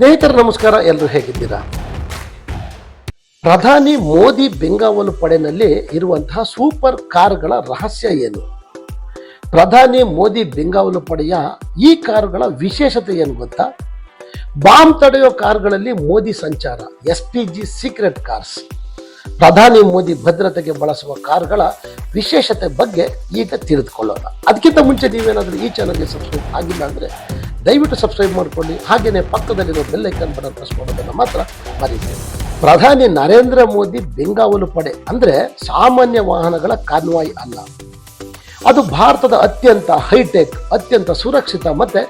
ಸ್ನೇಹಿತರು ನಮಸ್ಕಾರ, ಎಲ್ಲರೂ ಹೇಗಿದ್ದೀರಾ? ಪ್ರಧಾನಿ ಮೋದಿ ಬೆಂಗಾವಲು ಪಡೆಯಲ್ಲಿ ಇರುವಂತಹ ಸೂಪರ್ ಕಾರುಗಳ ರಹಸ್ಯ ಏನು? ಪ್ರಧಾನಿ ಮೋದಿ ಬೆಂಗಾವಲು ಪಡೆಯ ಈ ಕಾರುಗಳ ವಿಶೇಷತೆ ಏನು ಗೊತ್ತಾ? ಬಾಂಬ್ ತಡೆಯೋ ಕಾರುಗಳಲ್ಲಿ ಮೋದಿ ಸಂಚಾರ, SPG ಸೀಕ್ರೆಟ್ ಕಾರ್ಸ್. ಪ್ರಧಾನಿ ಮೋದಿ ಭದ್ರತೆಗೆ ಬಳಸುವ ಕಾರುಗಳ ವಿಶೇಷತೆ ಬಗ್ಗೆ ಈಗ ತಿಳಿದುಕೊಳ್ಳೋಣ. ಅದಕ್ಕಿಂತ ಮುಂಚೆ ನೀವೇನಾದರೂ ಈ ಚಾನಲ್ಗೆ ಸಬ್ಸ್ಕ್ರೈಬ್ ಆಗಿಲ್ಲ ಅಂದರೆ ದಯವಿಟ್ಟು ಸಬ್ಸ್ಕ್ರೈಬ್ ಮಾಡಿಕೊಳ್ಳಿ. ಹಾಗೆಯೇ ಪಕ್ಕದಲ್ಲಿರೋ ಬೆಲ್ ಐಕಾನ್ ಬಟನ್ ಪ್ರೆಸ್ ಮಾಡೋದನ್ನು ಮಾತ್ರ ಮರೀಬೇಡಿ. ಪ್ರಧಾನಿ ನರೇಂದ್ರ ಮೋದಿ ಬೆಂಗಾವಲು ಪಡೆ ಅಂದರೆ ಸಾಮಾನ್ಯ ವಾಹನಗಳ ಕಾನ್ವಾಯ್ ಅಲ್ಲ. ಅದು ಭಾರತದ ಅತ್ಯಂತ ಹೈಟೆಕ್, ಅತ್ಯಂತ ಸುರಕ್ಷಿತ ಮತ್ತು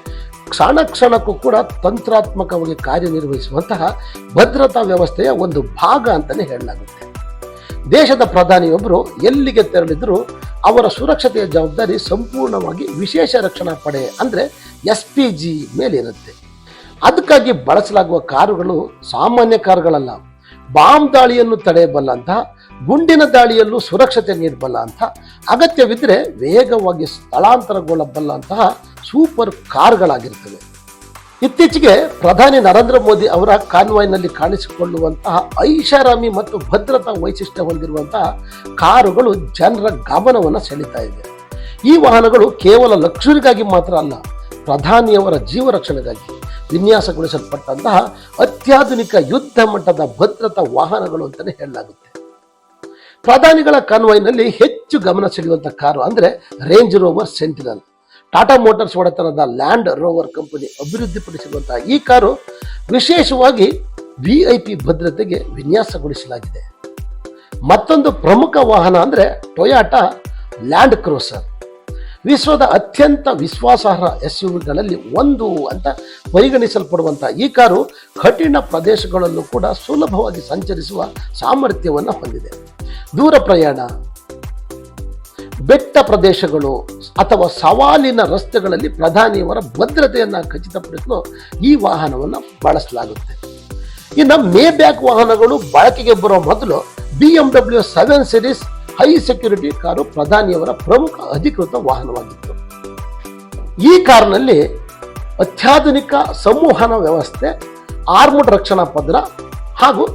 ಕ್ಷಣಕ್ಕೂ ಕೂಡ ತಂತ್ರಾತ್ಮಕವಾಗಿ ಕಾರ್ಯನಿರ್ವಹಿಸುವಂತಹ ಭದ್ರತಾ ವ್ಯವಸ್ಥೆಯ ಒಂದು ಭಾಗ ಅಂತಲೇ ಹೇಳಲಾಗುತ್ತೆ. ದೇಶದ ಪ್ರಧಾನಿಯೊಬ್ಬರು ಎಲ್ಲಿಗೆ ತೆರಳಿದರೂ ಅವರ ಸುರಕ್ಷತೆಯ ಜವಾಬ್ದಾರಿ ಸಂಪೂರ್ಣವಾಗಿ ವಿಶೇಷ ರಕ್ಷಣಾ ಪಡೆ ಅಂದರೆ SPG ಮೇಲಿರುತ್ತೆ. ಅದಕ್ಕಾಗಿ ಬಳಸಲಾಗುವ ಕಾರುಗಳು ಸಾಮಾನ್ಯ ಕಾರುಗಳಲ್ಲ. ಬಾಂಬ್ ದಾಳಿಯನ್ನು ತಡೆಯಬಲ್ಲಂತಹ, ಗುಂಡಿನ ದಾಳಿಯಲ್ಲೂ ಸುರಕ್ಷತೆ ನೀಡಬಲ್ಲ ಅಂತ, ಅಗತ್ಯವಿದ್ದರೆ ವೇಗವಾಗಿ ಸ್ಥಳಾಂತರಗೊಳ್ಳಬಲ್ಲಂತಹ ಸೂಪರ್ ಕಾರುಗಳಾಗಿರ್ತವೆ. ಇತ್ತೀಚೆಗೆ ಪ್ರಧಾನಿ ನರೇಂದ್ರ ಮೋದಿ ಅವರ ಕಾನ್ವಾಯ್ನಲ್ಲಿ ಕಾಣಿಸಿಕೊಳ್ಳುವಂತಹ ಐಷಾರಾಮಿ ಮತ್ತು ಭದ್ರತಾ ವೈಶಿಷ್ಟ್ಯ ಹೊಂದಿರುವಂತಹ ಕಾರುಗಳು ಜನರ ಗಮನವನ್ನು ಸೆಳೀತಾ ಇವೆ. ಈ ವಾಹನಗಳು ಕೇವಲ ಲಕ್ಸುರಿಗಾಗಿ ಮಾತ್ರ ಅಲ್ಲ, ಪ್ರಧಾನಿಯವರ ಜೀವ ರಕ್ಷಣೆಗಾಗಿ ವಿನ್ಯಾಸಗೊಳಿಸಲ್ಪಟ್ಟಂತಹ ಅತ್ಯಾಧುನಿಕ ಯುದ್ಧ ಮಟ್ಟದ ಭದ್ರತಾ ವಾಹನಗಳು ಅಂತಲೇ ಹೇಳಲಾಗುತ್ತೆ. ಪ್ರಧಾನಿಗಳ ಕಾನ್ವಾಯ್ನಲ್ಲಿ ಹೆಚ್ಚು ಗಮನ ಸೆಳೆಯುವಂತಹ ಕಾರು ಅಂದರೆ range rover Sentinel. Tata motors ಒಡೆತನದ ಲ್ಯಾಂಡ್ ರೋವರ್ ಕಂಪನಿ ಅಭಿವೃದ್ಧಿಪಡಿಸಿರುವಂತಹ ಈ ಕಾರು ವಿಶೇಷವಾಗಿ VIP ಭದ್ರತೆಗೆ ವಿನ್ಯಾಸಗೊಳಿಸಲಾಗಿದೆ. ಮತ್ತೊಂದು ಪ್ರಮುಖ ವಾಹನ ಅಂದರೆ ಟೊಯಾಟಾ ಲ್ಯಾಂಡ್ ಕ್ರೂಸರ್. ವಿಶ್ವದ ಅತ್ಯಂತ ವಿಶ್ವಾಸಾರ್ಹ SUVಗಳಲ್ಲಿ ಒಂದು ಅಂತ ಪರಿಗಣಿಸಲ್ಪಡುವಂತಹ ಈ ಕಾರು ಕಠಿಣ ಪ್ರದೇಶಗಳಲ್ಲೂ ಕೂಡ ಸುಲಭವಾಗಿ ಸಂಚರಿಸುವ ಸಾಮರ್ಥ್ಯವನ್ನು ಹೊಂದಿದೆ. ದೂರ ಪ್ರಯಾಣ, ಬೆಟ್ಟ ಪ್ರದೇಶಗಳು ಅಥವಾ ಸವಾಲಿನ ರಸ್ತೆಗಳಲ್ಲಿ ಪ್ರಧಾನಿಯವರ ಭದ್ರತೆಯನ್ನು ಖಚಿತಪಡಿಸಲು ಈ ವಾಹನವನ್ನು ಬಳಸಲಾಗುತ್ತೆ. ಇನ್ನು ಮೇಬ್ಯಾಕ್ ವಾಹನಗಳು ಬಳಕೆಗೆ ಬರುವ ಮೊದಲು BMW 7 series high security car ಪ್ರಧಾನಿಯವರ ಪ್ರಮುಖ ಅಧಿಕೃತ ವಾಹನವಾಗಿತ್ತು. ಈ ಕಾರಿನಲ್ಲಿ ಅತ್ಯಾಧುನಿಕ ಸಂವಹನ ವ್ಯವಸ್ಥೆ, ಆರ್ಮಡ್ ರಕ್ಷಣಾ ಪದರ ಹಾಗೂ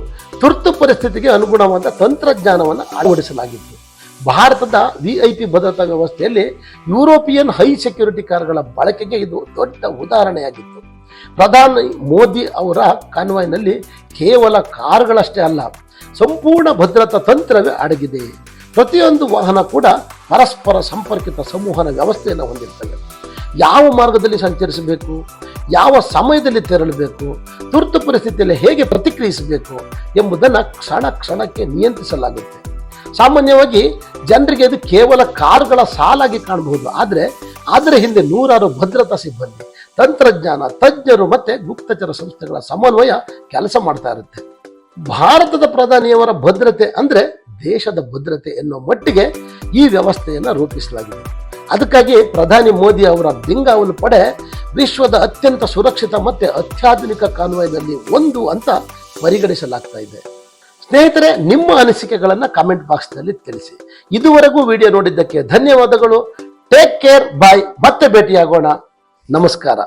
ತುರ್ತು ಪರಿಸ್ಥಿತಿಗೆ ಅನುಗುಣವಾದ ತಂತ್ರಜ್ಞಾನವನ್ನು ಅಳವಡಿಸಲಾಗಿತ್ತು. ಭಾರತದ VIP ಭದ್ರತಾ ವ್ಯವಸ್ಥೆಯಲ್ಲಿ ಯುರೋಪಿಯನ್ ಹೈ ಸೆಕ್ಯೂರಿಟಿ ಕಾರುಗಳ ಬಳಕೆಗೆ ಇದು ದೊಡ್ಡ ಉದಾಹರಣೆಯಾಗಿತ್ತು. ಪ್ರಧಾನಿ ಮೋದಿ ಅವರ ಕಾನ್ವಾಯ್ನಲ್ಲಿ ಕೇವಲ ಕಾರುಗಳಷ್ಟೇ ಅಲ್ಲ, ಸಂಪೂರ್ಣ ಭದ್ರತಾ ತಂತ್ರವೇ ಅಡಗಿದೆ. ಪ್ರತಿಯೊಂದು ವಾಹನ ಕೂಡ ಪರಸ್ಪರ ಸಂಪರ್ಕಿತ ಸಂವಹನ ವ್ಯವಸ್ಥೆಯನ್ನು ಹೊಂದಿರ್ತವೆ. ಯಾವ ಮಾರ್ಗದಲ್ಲಿ ಸಂಚರಿಸಬೇಕು, ಯಾವ ಸಮಯದಲ್ಲಿ ತೆರಳಬೇಕು, ತುರ್ತು ಪರಿಸ್ಥಿತಿಯಲ್ಲಿ ಹೇಗೆ ಪ್ರತಿಕ್ರಿಯಿಸಬೇಕು ಎಂಬುದನ್ನು ಕ್ಷಣಕ್ಕೆ ನಿಯಂತ್ರಿಸಲಾಗುತ್ತೆ. ಸಾಮಾನ್ಯವಾಗಿ ಜನರಿಗೆ ಇದು ಕೇವಲ ಕಾರುಗಳ ಸಾಲಾಗಿ ಕಾಣಬಹುದು, ಆದರೆ ಅದರ ಹಿಂದೆ ನೂರಾರು ಭದ್ರತಾ ಸಿಬ್ಬಂದಿ, ತಂತ್ರಜ್ಞಾನ ತಜ್ಞರು ಮತ್ತು ಗುಪ್ತಚರ ಸಂಸ್ಥೆಗಳ ಸಮನ್ವಯ ಕೆಲಸ ಮಾಡ್ತಾ ಇರುತ್ತೆ. ಭಾರತದ ಪ್ರಧಾನಿಯವರ ಭದ್ರತೆ ಅಂದರೆ ದೇಶದ ಭದ್ರತೆ ಎನ್ನುವ ಮಟ್ಟಿಗೆ ಈ ವ್ಯವಸ್ಥೆಯನ್ನು ರೂಪಿಸಲಾಗಿದೆ. ಅದಕ್ಕಾಗಿ ಪ್ರಧಾನಿ ಮೋದಿ ಅವರ ಬೆಂಗಾವಲು ಪಡೆ ವಿಶ್ವದ ಅತ್ಯಂತ ಸುರಕ್ಷಿತ ಮತ್ತು ಅತ್ಯಾಧುನಿಕ ಕಾನ್ವಾಯ್ನಲ್ಲಿ ಒಂದು ಅಂತ ಪರಿಗಣಿಸಲಾಗ್ತಾ ಇದೆ. ಸ್ನೇಹಿತರೆ, ನಿಮ್ಮ ಅನಿಸಿಕೆಗಳನ್ನು ಕಾಮೆಂಟ್ ಬಾಕ್ಸ್ನಲ್ಲಿ ತಿಳಿಸಿ. ಇದುವರೆಗೂ ವಿಡಿಯೋ ನೋಡಿದ್ದಕ್ಕೆ ಧನ್ಯವಾದಗಳು. ಟೇಕ್ ಕೇರ್, ಬಾಯ್. ಮತ್ತೆ ಭೇಟಿಯಾಗೋಣ. ನಮಸ್ಕಾರ.